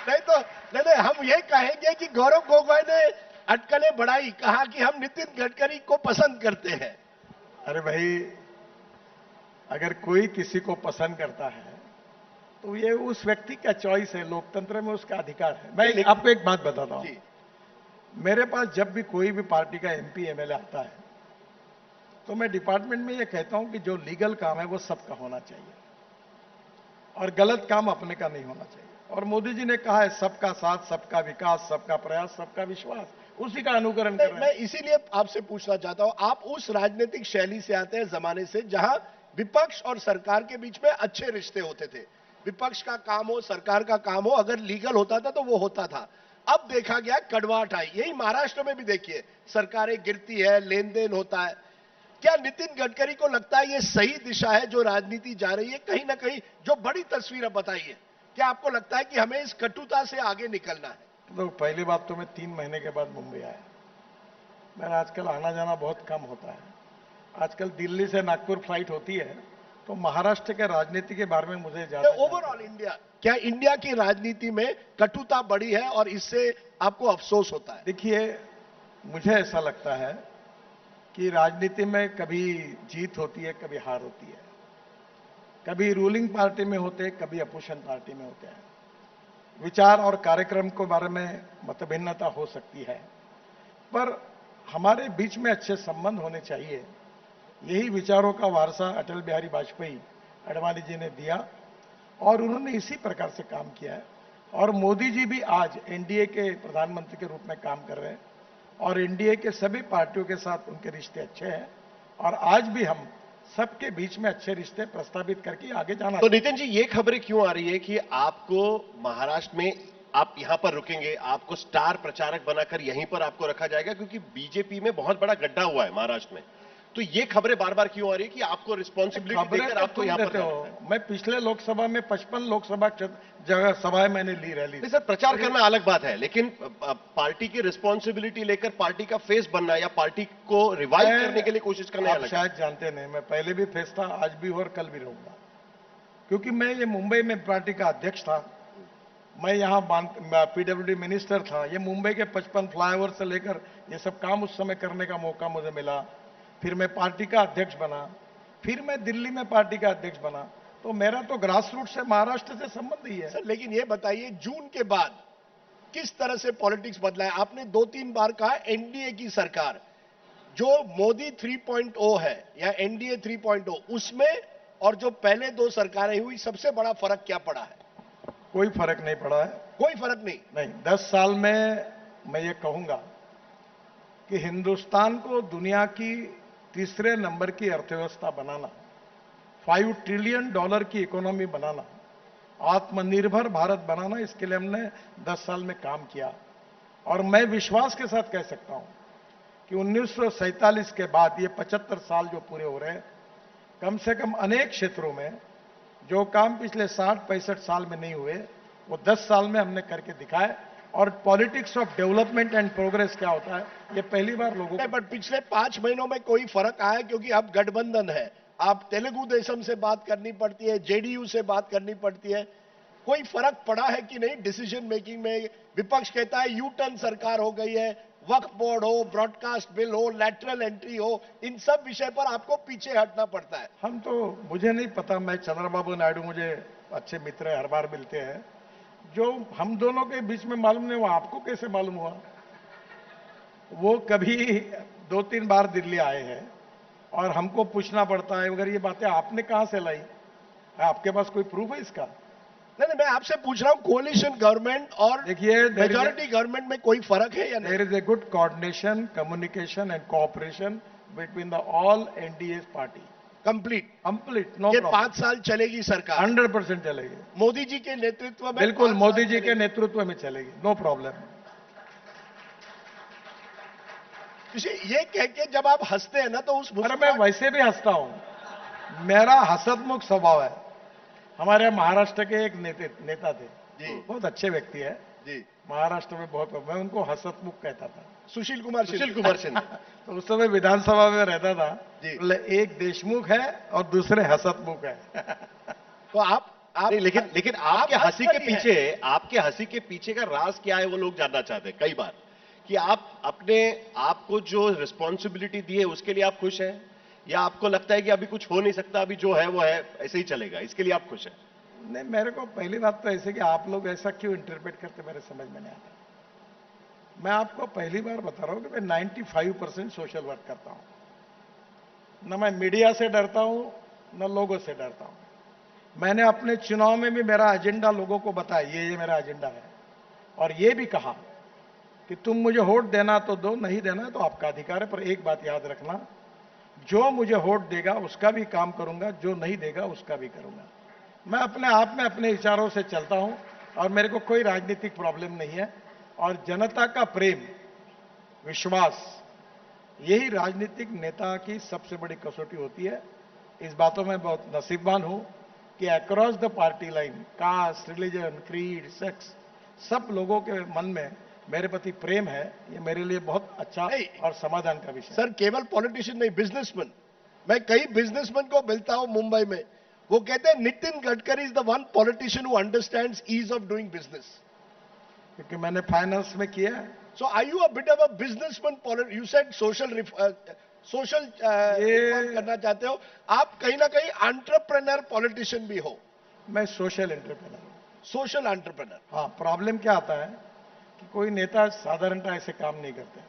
नहीं, हम ये कहेंगे कि गौरव गोगोई ने अटकलें बढ़ाई, कहा कि हम नितिन गडकरी को पसंद करते हैं। अरे भाई, अगर कोई किसी को पसंद करता है तो ये उस व्यक्ति का चॉइस है, लोकतंत्र में उसका अधिकार है। मैं आपको एक बात बताता हूं, मेरे पास जब भी कोई भी पार्टी का एमपी एमएलए आता है तो मैं डिपार्टमेंट में ये कहता हूं कि जो लीगल काम है वो सबका होना चाहिए और गलत काम अपने का नहीं होना चाहिए। और मोदी जी ने कहा है सबका साथ, सबका विकास, सबका प्रयास, सबका विश्वास, उसी का अनुकरण कर रहे हैं। मैं इसीलिए आपसे पूछना चाहता हूं, आप उस राजनीतिक शैली से आते हैं, जमाने से, जहां विपक्ष और सरकार के बीच में अच्छे रिश्ते होते थे। विपक्ष का काम हो, सरकार का काम हो, अगर लीगल होता था तो वो होता था। अब देखा गया कड़वाहट आई, यही महाराष्ट्र में भी देखिए, सरकारें गिरती है, लेन देन होता है। क्या नितिन गडकरी को लगता है ये सही दिशा है जो राजनीति जा रही है? कहीं ना कहीं जो बड़ी तस्वीर अब बताइए, क्या आपको लगता है कि हमें इस कटुता से आगे निकलना है? तो पहली बात तो मैं 3 महीने के बाद मुंबई आया। मेरा आजकल आना जाना बहुत कम होता है। आजकल दिल्ली से नागपुर फ्लाइट होती है, तो महाराष्ट्र के राजनीति के बारे में मुझे ज्यादा ओवरऑल इंडिया, क्या इंडिया की राजनीति में कटुता बढ़ी है और इससे आपको अफसोस होता है? देखिए, मुझे ऐसा लगता है कि राजनीति में कभी जीत होती है, कभी हार होती है, कभी रूलिंग पार्टी में होते हैं, कभी अपोजिशन पार्टी में होते हैं। विचार और कार्यक्रम के बारे में मतभिन्नता हो सकती है, पर हमारे बीच में अच्छे संबंध होने चाहिए। यही विचारों का वारसा अटल बिहारी वाजपेयी अडवाणी जी ने दिया और उन्होंने इसी प्रकार से काम किया है। और मोदी जी भी आज एनडीए के प्रधानमंत्री के रूप में काम कर रहे हैं और एनडीए के सभी पार्टियों के साथ उनके रिश्ते अच्छे हैं और आज भी हम सबके बीच में अच्छे रिश्ते प्रस्तावित करके आगे जाना। तो नितिन जी, ये खबरें क्यों आ रही है कि आपको महाराष्ट्र में आप यहां पर रुकेंगे, आपको स्टार प्रचारक बनाकर यहीं पर आपको रखा जाएगा, क्योंकि बीजेपी में बहुत बड़ा गड्ढा हुआ है महाराष्ट्र में। तो ये खबरें बार बार क्यों आ रही है कि आपको रिस्पॉन्सिबिलिटी देकर आपको यहां पर हो? मैं पिछले लोकसभा में 55 लोकसभा जगह सभाएं मैंने ली रैली। नहीं सर, प्रचार करना अलग बात है, लेकिन पार्टी की रिस्पॉन्सिबिलिटी लेकर पार्टी का फेस बनना या पार्टी को रिवाइव करने के लिए कोशिश करना आप अलग। शायद जानते नहीं, मैं पहले भी फेस था, आज भी और कल भी रहूंगा, क्योंकि मैं ये मुंबई में पार्टी का अध्यक्ष था, मैं यहाँ पीडब्ल्यूडी मिनिस्टर था। ये मुंबई के 55 फ्लाईओवर से लेकर ये सब काम उस समय करने का मौका मुझे मिला। फिर मैं पार्टी का अध्यक्ष बना, फिर मैं दिल्ली में पार्टी का अध्यक्ष बना, तो मेरा तो ग्रास रूट से महाराष्ट्र से संबंध ही है। सर, लेकिन ये बताइए, जून के बाद किस तरह से पॉलिटिक्स बदला है? आपने 2-3 बार कहा एनडीए की सरकार, जो मोदी 3.0 है या एनडीए 3.0, उसमें और जो पहले 2 सरकारें हुई, सबसे बड़ा फर्क क्या पड़ा है? कोई फर्क नहीं पड़ा है। कोई फर्क नहीं। 10 साल में मैं ये कहूंगा कि हिंदुस्तान को दुनिया की तीसरे नंबर की अर्थव्यवस्था बनाना, $5 ट्रिलियन की इकोनॉमी बनाना, आत्मनिर्भर भारत बनाना, इसके लिए हमने 10 साल में काम किया। और मैं विश्वास के साथ कह सकता हूं कि 1947 के बाद ये 75 साल जो पूरे हो रहे हैं, कम से कम अनेक क्षेत्रों में जो काम पिछले 60-65 साल में नहीं हुए, वो 10 साल में हमने करके दिखाए और politics of development and progress क्या होता है, ये पहली बार लोगों को। बट पिछले 5 महीनों में कोई फर्क आया? क्योंकि अब गठबंधन है, आप तेलुगु देशम से बात करनी पड़ती है, जेडीयू से बात करनी पड़ती है, कोई फर्क पड़ा है कि नहीं डिसीजन मेकिंग में? विपक्ष कहता है यू टर्न सरकार हो गई है, वक्फ बोर्ड हो, ब्रॉडकास्ट बिल हो, लैटरल एंट्री हो, इन सब विषय पर आपको पीछे हटना पड़ता है। हम तो, मुझे नहीं पता, मैं चंद्रबाबू नायडू मुझे अच्छे मित्र है, हर बार मिलते हैं, जो हम दोनों के बीच में मालूम नहीं हुआ, आपको कैसे मालूम हुआ? वो कभी 2-3 बार दिल्ली आए हैं और हमको पूछना पड़ता है अगर ये बातें आपने कहां से लाई, आपके पास कोई प्रूफ है इसका? नहीं, मैं आपसे पूछ रहा हूं कोalition गवर्नमेंट और देखिए, मेजॉरिटी गवर्नमेंट में कोई फर्क है या नहीं? There is a good coordination, communication and cooperation between the all NDA party. Complete no ये प्रॉब्लम। 5 साल चलेगी सरकार? 100% चलेगी, मोदी जी के नेतृत्व में? बिल्कुल 5 मोदी साल जी के चलेगी। नेतृत्व में चलेगी, नो प्रॉब्लम। ये कह के जब आप हंसते हैं ना तो उस अरे मैं वैसे भी हंसता हूं, मेरा हसतमुख स्वभाव है। हमारे महाराष्ट्र के एक नेता थे जी, बहुत अच्छे व्यक्ति है जी, महाराष्ट्र में, बहुत, मैं उनको हसतमुख कहता था। सुशील कुमार शिंदे। तो उस समय विधानसभा में रहता था, जी। बोले एक देशमुख है और दूसरे हसतमुख है। तो आप नहीं, लेकिन आपके आप हंसी के हंस रही हैं। पीछे, आपके हंसी के पीछे का राज क्या है वो लोग जानना चाहते हैं कई बार, कि आप अपने आपको जो रिस्पॉन्सिबिलिटी दी है उसके लिए आप खुश हैं, या आपको लगता है कि अभी कुछ हो नहीं सकता, अभी जो है वो है, ऐसे ही चलेगा, इसके लिए आप खुश हैं? नहीं, मेरे को पहली बात तो ऐसे कि आप लोग ऐसा क्यों इंटरप्रेट करते मेरे समझ में नहीं आता। मैं आपको पहली बार बता रहा हूं कि मैं 95% सोशल वर्क करता हूं, न मैं मीडिया से डरता हूं न लोगों से डरता हूं। मैंने अपने चुनाव में भी मेरा एजेंडा लोगों को बताया, ये मेरा एजेंडा है, और ये भी कहा कि तुम मुझे वोट देना तो दो, नहीं देना तो आपका अधिकार है, पर एक बात याद रखना, जो मुझे वोट देगा उसका भी काम करूंगा, जो नहीं देगा उसका भी करूंगा। मैं अपने आप में अपने विचारों से चलता हूं और मेरे को कोई राजनीतिक प्रॉब्लम नहीं है, और जनता का प्रेम, विश्वास, यही राजनीतिक नेता की सबसे बड़ी कसौटी होती है। इस बातों में बहुत नसीबवान हूं कि across the party line, caste, religion, creed, sex, सब लोगों के मन में मेरे प्रति प्रेम है। ये मेरे लिए बहुत अच्छा और समाधान का विषय। सर, केवल पॉलिटिशियन नहीं, बिजनेसमैन, मैं कई बिजनेसमैन को मिलता हूं मुंबई में, वो कहते हैं Nitin Gadkari is the one politician who understands ease of doing business. क्योंकि मैंने फाइनेंस में किया है। So are you a bit of a businessman? You said social करना चाहते हो, आप कहीं ना कहीं एंटरप्रेन्योर पॉलिटिशियन भी हो। मैं सोशल एंटरप्रेन्योर हूं। Social entrepreneur. हाँ, प्रॉब्लम क्या आता है कि कोई नेता साधारणतः ऐसे काम नहीं करते।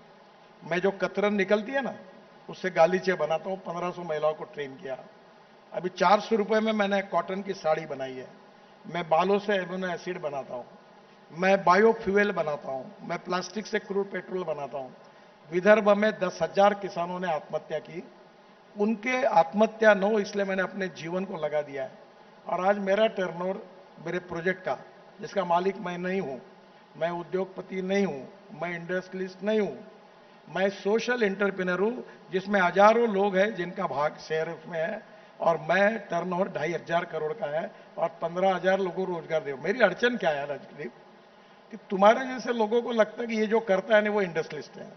मैं जो कतरन निकलती है ना, उससे गालीचे बनाता हूं। 1500 महिलाओं को ट्रेन किया। अभी 400 रुपए में मैंने कॉटन की साड़ी बनाई है। मैं बालों से एमिनो एसिड बनाता हूं, मैं बायोफ्यूल बनाता हूं, मैं प्लास्टिक से क्रूड पेट्रोल बनाता हूं। विदर्भ में 10,000 किसानों ने आत्महत्या की, उनके आत्महत्या न हो इसलिए मैंने अपने जीवन को लगा दिया है। और आज मेरा टर्नओवर मेरे प्रोजेक्ट का, जिसका मालिक मैं नहीं हूं, मैं उद्योगपति नहीं हूं, मैं इंडस्ट्रियलिस्ट नहीं हूं, मैं सोशल एंटरप्रेन्योर हूं, जिसमें हजारों लोग हैं जिनका भाग शेयर में है, और मैं टर्नओवर 2,500 करोड़ का है और 15,000 लोगों को रोजगार दे। मेरी अड़चन क्या है राजदीप, कि तुम्हारे जैसे लोगों को लगता है कि ये जो करता है ना वो इंडस्ट्रियलिस्ट है,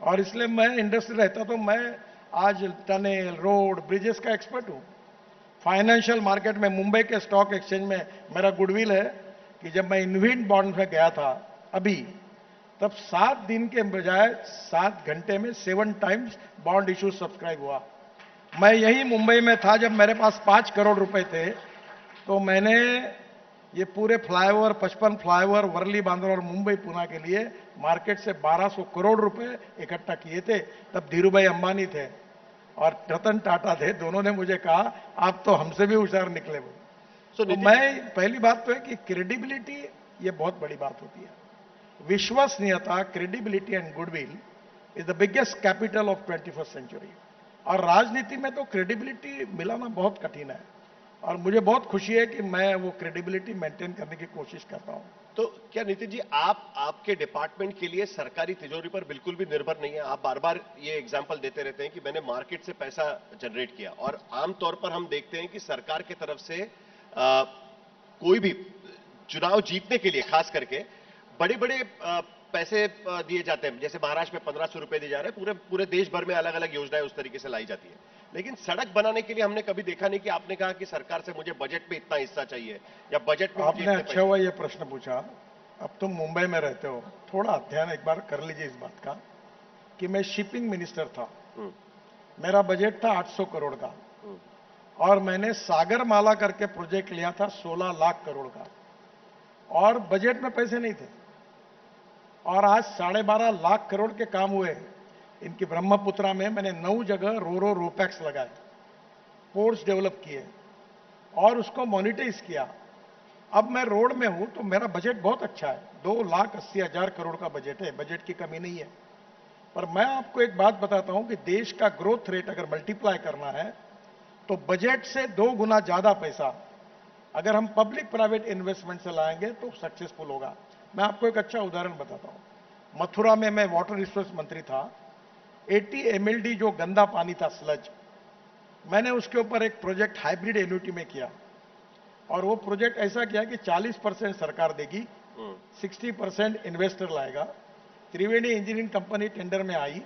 और इसलिए मैं इंडस्ट्री रहता तो मैं आज टनल, रोड, ब्रिजेस का एक्सपर्ट हूं। फाइनेंशियल मार्केट में, मुंबई के स्टॉक एक्सचेंज में मेरा गुडविल है कि जब मैं इन्विन बॉन्ड में गया था अभी, तब 7 दिन के बजाय 7 घंटे में 7 टाइम्स बॉन्ड इशू सब्सक्राइब हुआ। मैं यही मुंबई में था जब मेरे पास 5 करोड़ रुपए थे, तो मैंने ये पूरे फ्लाईओवर, 55 फ्लाईओवर, वर्ली बांद्रा और मुंबई पुणे के लिए मार्केट से 1200 करोड़ रुपए इकट्ठा किए थे। तब धीरूभाई अंबानी थे और रतन टाटा थे, दोनों ने मुझे कहा आप तो हमसे भी होशियार निकले वो। तो मैं, पहली बात तो है कि क्रेडिबिलिटी ये बहुत बड़ी बात होती है। विश्वसनीयता, credibility and goodwill is the biggest capital of 21st century. और राजनीति में तो क्रेडिबिलिटी मिलाना बहुत कठिन है, और मुझे बहुत खुशी है कि मैं वो क्रेडिबिलिटी मेंटेन करने की कोशिश करता हूं। तो क्या नितिन जी, आप आपके डिपार्टमेंट के लिए सरकारी तिजोरी पर बिल्कुल भी निर्भर नहीं है? आप बार बार ये एग्जांपल देते रहते हैं कि मैंने मार्केट से पैसा जनरेट किया, और आमतौर पर हम देखते हैं कि सरकार की तरफ से कोई भी चुनाव जीतने के लिए खास करके बड़े बड़े पैसे दिए जाते हैं, जैसे महाराष्ट्र में 1500 रुपए दिए जा रहे हैं, पूरे पूरे देश भर में अलग अलग योजनाएं उस तरीके से लाई जाती है। लेकिन सड़क बनाने के लिए हमने कभी देखा नहीं कि आपने कहा कि सरकार से मुझे बजट में इतना हिस्सा चाहिए या बजट में आपने अच्छा हुआ ये प्रश्न पूछा। अब तुम मुंबई में रहते हो, थोड़ा अध्ययन एक बार कर लीजिए इस बात का कि मैं शिपिंग मिनिस्टर था, मेरा बजट था 800 करोड़ का, और मैंने सागरमाला करके प्रोजेक्ट लिया था 16 लाख करोड़ का, और बजट में पैसे नहीं थे, और आज 12.5 लाख करोड़ के काम हुए। इनकी ब्रह्मपुत्रा में मैंने 9 जगह रो रोपैक्स लगाए, पोर्ट्स डेवलप किए और उसको मोनिटाइज किया। अब मैं रोड में हूं तो मेरा बजट बहुत अच्छा है, 2,80,000 करोड़ का बजट है, बजट की कमी नहीं है। पर मैं आपको एक बात बताता हूं कि देश का ग्रोथ रेट अगर मल्टीप्लाई करना है तो बजट से 2 गुना ज्यादा पैसा अगर हम पब्लिक प्राइवेट इन्वेस्टमेंट से लाएंगे तो सक्सेसफुल होगा। मैं आपको एक अच्छा उदाहरण बताता हूं। मथुरा में मैं वाटर रिसोर्स मंत्री था, 80 MLD जो गंदा पानी था, स्लज, मैंने उसके ऊपर एक प्रोजेक्ट हाइब्रिड एन्युटी में किया, और वो प्रोजेक्ट ऐसा किया कि 40% सरकार देगी, 60% इन्वेस्टर लाएगा। त्रिवेणी इंजीनियरिंग कंपनी टेंडर में आई,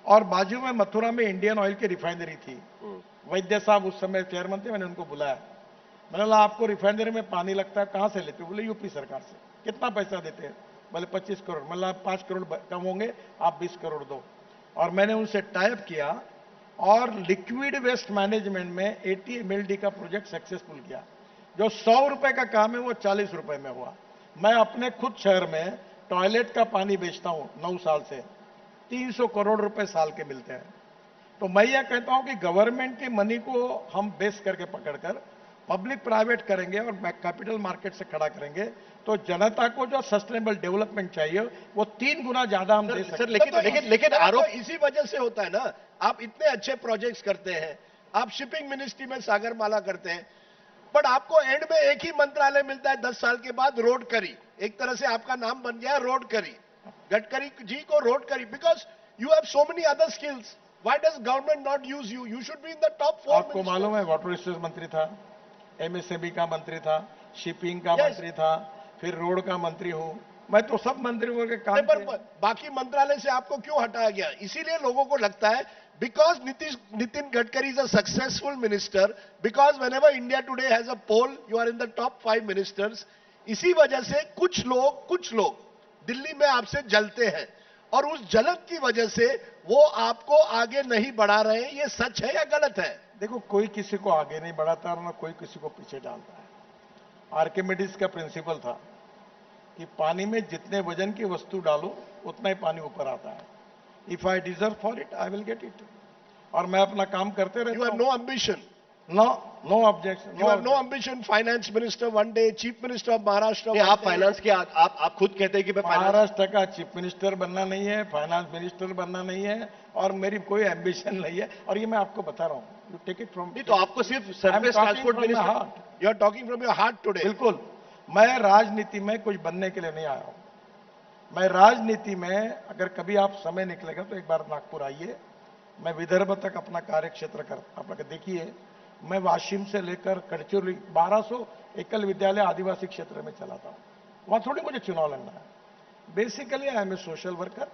और बाजू में मथुरा में इंडियन ऑयल की रिफाइनरी थी। वैद्य साहब उस समय चेयरमैन थे, मैंने उनको बुलाया, मैंने बोला आपको रिफाइनरी में पानी लगता है, कहां से लेते हो? बोले यूपी सरकार से। कितना पैसा देते हैं? बोले 25 करोड़। मतलब 5 करोड़ कम होंगे, आप 20 करोड़ दो। और मैंने उनसे टाइप किया और लिक्विड वेस्ट मैनेजमेंट में 80 MLD का प्रोजेक्ट सक्सेसफुल किया। जो 100 रुपए का काम है वो 40 रुपए में हुआ। मैं अपने खुद शहर में टॉयलेट का पानी बेचता हूं 9 साल से, 300 करोड़ रुपए साल के मिलते हैं। तो मैं ये कहता हूं कि गवर्नमेंट की मनी को हम बेस करके पकड़कर पब्लिक प्राइवेट करेंगे और कैपिटल मार्केट से खड़ा करेंगे तो जनता को जो सस्टेनेबल डेवलपमेंट चाहिए वो 3 गुना ज्यादा हम दे सकते हैं। लेकिन आरोप इसी वजह से होता है ना, आप इतने अच्छे प्रोजेक्ट्स करते हैं, आप शिपिंग मिनिस्ट्री में सागरमाला करते हैं, बट आपको एंड में एक ही मंत्रालय मिलता है 10 साल के बाद, रोड करी। एक तरह से आपका नाम बन गया रोड करी, गडकरी जी को रोड करी, because you have so many other skills. Why does government not use you? You should be in the top 4। आपको मालूम है वाटर रिसोर्स मंत्री था, MSME का मंत्री था, शिपिंग का मंत्री था, फिर रोड का मंत्री हूं मैं, तो सब मंत्रियों के काम। पर बाकी मंत्रालय से आपको क्यों हटाया गया? इसीलिए लोगों को लगता है because Nitin Gadkari is a successful minister, because whenever India Today has a poll, you are in the top 5 ministers. इसी वजह से कुछ लोग दिल्ली में आपसे जलते हैं, और उस जलन की वजह से वो आपको आगे नहीं बढ़ा रहे हैं। ये सच है या गलत है? देखो, कोई किसी को आगे नहीं बढ़ाता और ना कोई किसी को पीछे डालता है। आर्किमिडीज का प्रिंसिपल था कि पानी में जितने वजन की वस्तु डालो उतना ही पानी ऊपर आता है। If I deserve for it I will get it. और मैं अपना काम करते रहता हूं। You have no ambition? No objection. You have no ambition? Finance minister one day, chief minister of Maharashtra. आप फाइनेंस के आप खुद कहते हैं कि मैं महाराष्ट्र का चीफ मिनिस्टर बनना नहीं है, फाइनेंस मिनिस्टर बनना नहीं है, और मेरी कोई एम्बिशन नहीं है। और ये मैं आपको बता रहा हूं, यू टेक इट फ्रॉम। तो आपको सिर्फ surface transport minister, you are talking from your heart today. बिल्कुल। मैं राजनीति में कुछ बनने के लिए नहीं आया हूं। मैं राजनीति में, अगर कभी आप समय निकलेगा तो एक बार नागपुर आइए, मैं विदर्भ तक अपना कार्य क्षेत्र करता। आप देखिए, मैं वाशिम से लेकर कड़चुरी 1200 एकल विद्यालय आदिवासी क्षेत्र में चलाता हूं। वहां थोड़ी मुझे चुनाव लड़ना है। Basically I am a social worker.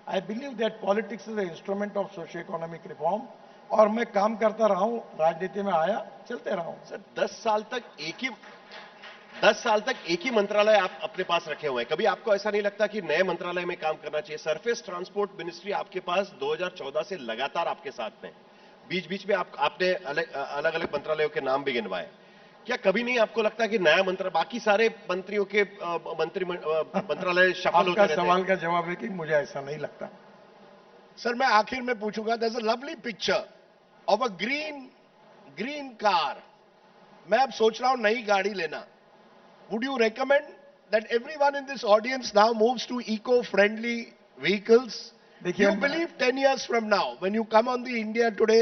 I believe that politics is a instrument of socio economic reform, और मैं काम करता रहा हूं, राजनीति में आया, चलते रहा हूं। सर 10 साल तक एक ही मंत्रालय आप अपने पास रखे हुए हैं। कभी आपको ऐसा नहीं लगता कि नए मंत्रालय में काम करना चाहिए? सरफेस ट्रांसपोर्ट मिनिस्ट्री आपके पास 2014 से लगातार आपके साथ में, बीच बीच में आपने अलग अलग मंत्रालयों के नाम भी गिनवाए। क्या कभी नहीं आपको लगता कि नया बाकी सारे मंत्रियों के मंत्रालय शफल होते रहते हैं? सवाल का जवाब है कि मुझे ऐसा नहीं लगता। सर, मैं आखिर में पूछूंगा, there is a lovely picture of a green car. मैं अब सोच रहा हूं नई गाड़ी लेना। Would you recommend that everyone in this audience now moves to eco-friendly vehicles? Do you believe 10 years from now, when you come on the India Today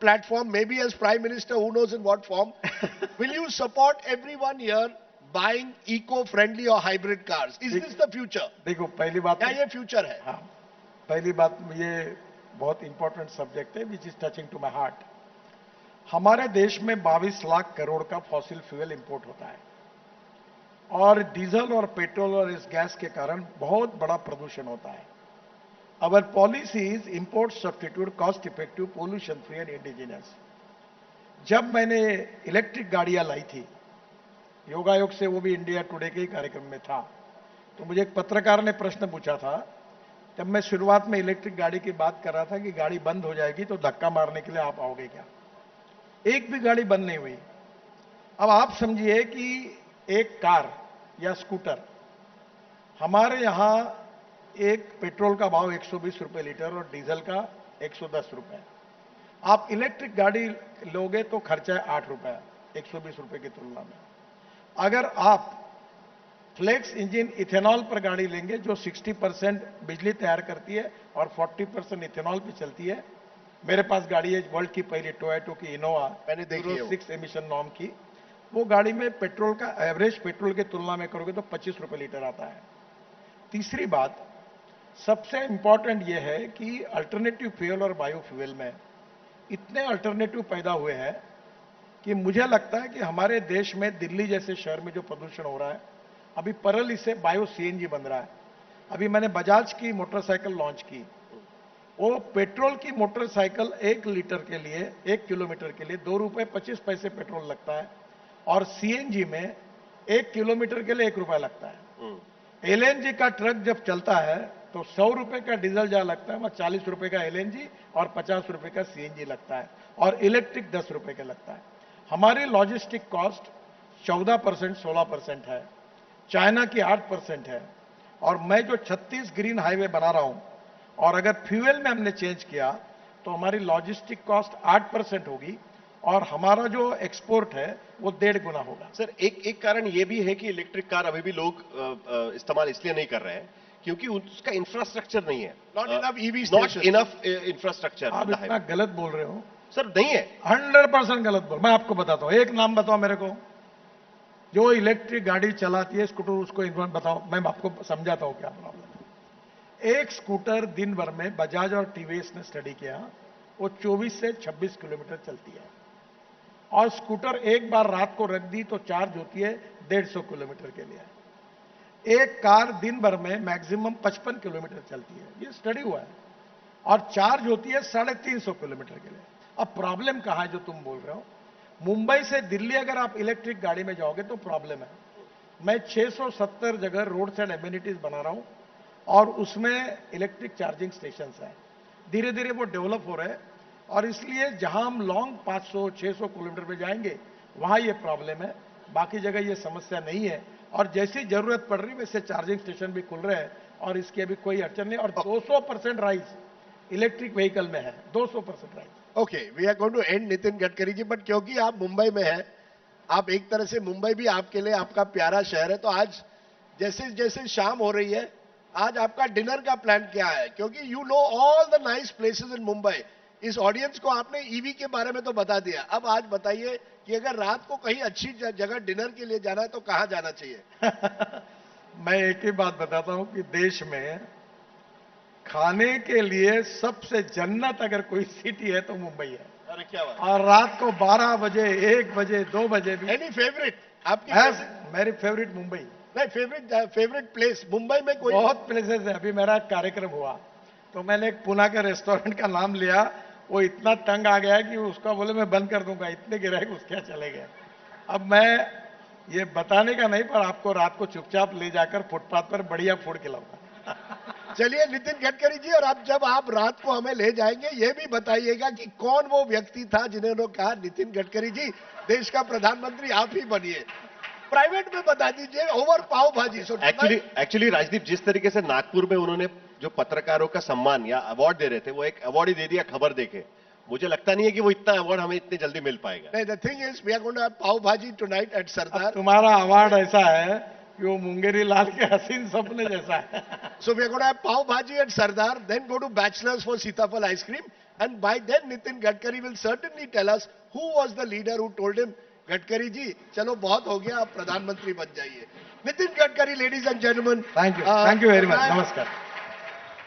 platform, maybe as Prime Minister, who knows in what form, will you support everyone here buying eco-friendly or hybrid cars? Is this the future? देखो, पहली बात क्या ये future है? हाँ, पहली बात, ये बहुत इंपॉर्टेंट सब्जेक्ट है, which is touching to my heart. हमारे देश में 22 लाख करोड़ का फॉसिल फ्यूल इंपोर्ट होता है। और डीजल और पेट्रोल और इस गैस के कारण बहुत बड़ा प्रदूषण होता है। Our policy is import substitute cost effective pollution free and indigenous. जब मैंने इलेक्ट्रिक गाड़ियां लाई थी योगायोग से, वो भी इंडिया टुडे के ही कार्यक्रम में था, तो मुझे एक पत्रकार ने प्रश्न पूछा था, जब मैं शुरुआत में इलेक्ट्रिक गाड़ी की बात कर रहा था कि गाड़ी बंद हो जाएगी तो धक्का मारने के लिए आप आओगे क्या? एक भी गाड़ी बंद नहीं हुई। अब आप समझिए कि एक कार या स्कूटर, हमारे यहां एक पेट्रोल का भाव 120 रुपए लीटर और डीजल का 110 रुपए। आप इलेक्ट्रिक गाड़ी लोगे तो खर्चा है 8 रुपए 120 रुपए की तुलना में। अगर आप फ्लेक्स इंजन इथेनॉल पर गाड़ी लेंगे जो 60% बिजली तैयार करती है और 40% इथेनॉल पे चलती है, मेरे पास गाड़ी है वर्ल्ड की पहली टोयोटा की इनोवा, मैंने देखी है वो। 6 एमिशन नॉर्म की, वो गाड़ी में पेट्रोल का एवरेज पेट्रोल की तुलना में करोगे तो 25 रुपए लीटर आता है। तीसरी बात सबसे इंपॉर्टेंट यह है कि अल्टरनेटिव फ्यूल और बायोफ्यूल में इतने अल्टरनेटिव पैदा हुए हैं कि मुझे लगता है कि हमारे देश में दिल्ली जैसे शहर में जो प्रदूषण हो रहा है, अभी परल इससे बायो सीएनजी बन रहा है। अभी मैंने बजाज की मोटरसाइकिल लॉन्च की, वो पेट्रोल की मोटरसाइकिल 1 लीटर के लिए 1 किलोमीटर के लिए 2 रुपए 25 पैसे पेट्रोल लगता है और सीएनजी में 1 किलोमीटर के लिए 1 रुपया लगता है। एलएनजी का ट्रक जब चलता है तो 100 रुपए का डीजल जहां लगता है वहां 40 रुपए का एलएनजी और 50 रुपए का सीएनजी लगता है और इलेक्ट्रिक 10 रुपए का लगता है। हमारी लॉजिस्टिक कॉस्ट 14% 16% है, चाइना की 8% है। और मैं जो 36 ग्रीन हाईवे बना रहा हूं और अगर फ्यूल में हमने चेंज किया तो हमारी लॉजिस्टिक कॉस्ट 8% होगी और हमारा जो एक्सपोर्ट है वो 1.5 गुना होगा। सर एक कारण ये भी है कि इलेक्ट्रिक कार अभी भी लोग इस्तेमाल इसलिए नहीं कर रहे हैं क्योंकि उसका इंफ्रास्ट्रक्चर नहीं है। Not enough EV not enough infrastructure. आप इतना गलत बोल रहे हो सर, नहीं है। 100% गलत बोल। मैं आपको बताता हूं, एक नाम बताओ मेरे को जो इलेक्ट्रिक गाड़ी चलाती है, स्कूटर, उसको एक बार बताओ, मैं आपको समझाता हूं क्या प्रॉब्लम है। एक स्कूटर दिन भर में बजाज और टीवीएस ने स्टडी किया, वो 24 से 26 किलोमीटर चलती है और स्कूटर एक बार रात को रख दी तो चार्ज होती है 150 किलोमीटर के लिए। एक कार दिन भर में मैक्सिमम 55 किलोमीटर चलती है, ये स्टडी हुआ है, और चार्ज होती है 350 किलोमीटर के लिए। अब प्रॉब्लम कहां है जो तुम बोल रहे हो? मुंबई से दिल्ली अगर आप इलेक्ट्रिक गाड़ी में जाओगे तो प्रॉब्लम है। मैं 670 जगह रोड साइड एमिनिटीज बना रहा हूं और उसमें इलेक्ट्रिक चार्जिंग स्टेशन हैं। धीरे धीरे वो डेवलप हो रहे हैं और इसलिए जहां हम लॉन्ग 500-600 किलोमीटर पे जाएंगे वहां ये प्रॉब्लम है, बाकी जगह ये समस्या नहीं है। और जैसी जरूरत पड़ रही वैसे चार्जिंग स्टेशन भी खुल रहे हैं और इसकी अभी कोई अड़चन नहीं। और 200% राइज इलेक्ट्रिक व्हीकल में है, 200% rise. Okay, we are going to end Nitin Gadkari ji, but क्योंकि आप मुंबई में हैं, आप एक तरह से मुंबई भी आपके लिए आपका प्यारा शहर है, तो आज जैसे जैसे शाम हो रही है, आज आपका डिनर का प्लान क्या है? क्योंकि you know all the nice places in Mumbai. इस ऑडियंस को आपने ईवी के बारे में तो बता दिया, अब आज बताइए कि अगर रात को कहीं अच्छी जगह डिनर के लिए जाना है तो कहां जाना चाहिए? मैं एक ही बात बताता हूं कि देश में खाने के लिए सबसे जन्नत अगर कोई सिटी है तो मुंबई है। अरे क्या बात। और रात को 12 बजे, 1 बजे, 2 बजे भी एनी फेवरेट आपकी? मेरी फेवरेट मुंबई। नहीं, फेवरेट प्लेस मुंबई में कोई? बहुत प्लेसेस है। अभी मेरा कार्यक्रम हुआ तो मैंने एक पुणे के रेस्टोरेंट का नाम लिया, वो इतना तंग आ गया कि उसका बोले मैं बंद कर दूंगा, इतने गिराए उसके चले गए। अब मैं ये बताने का नहीं, पर आपको रात को चुपचाप ले जाकर फुटपाथ पर बढ़िया फूड खिलाऊंगा। चलिए नितिन गडकरी जी, और अब जब आप रात को हमें ले जाएंगे ये भी बताइएगा कि कौन वो व्यक्ति था जिन्होंने कहा नितिन गडकरी जी देश का प्रधानमंत्री आप ही बनिए। प्राइवेट में बता दीजिए, ओवर पाव भाजी। एक्चुअली राजदीप, जिस तरीके से नागपुर में उन्होंने जो पत्रकारों का सम्मान या अवार्ड दे रहे थे, वो एक अवार्ड ही दे दिया खबर देके। मुझे लगता नहीं है कि वो इतना अवार्ड हमें इतनी जल्दी मिल पाएगा। नहीं, the thing is we are going to have pav bhaji tonight eight सरदार। तुम्हारा अवार्ड ऐसा है कि वो मुंगेरी लाल के हसीन सपने जैसा है। So we are going to have pav bhaji at Sardar, then go to Bachelors for Sitafal ice cream, and by then Nitin Gadkari will certainly tell us who was the leader who told him, Gadkari ji, चलो बहुत हो गया, आप प्रधानमंत्री बन जाइए। Nitin Gadkari, ladies and gentlemen. Thank you very much. Namaskar.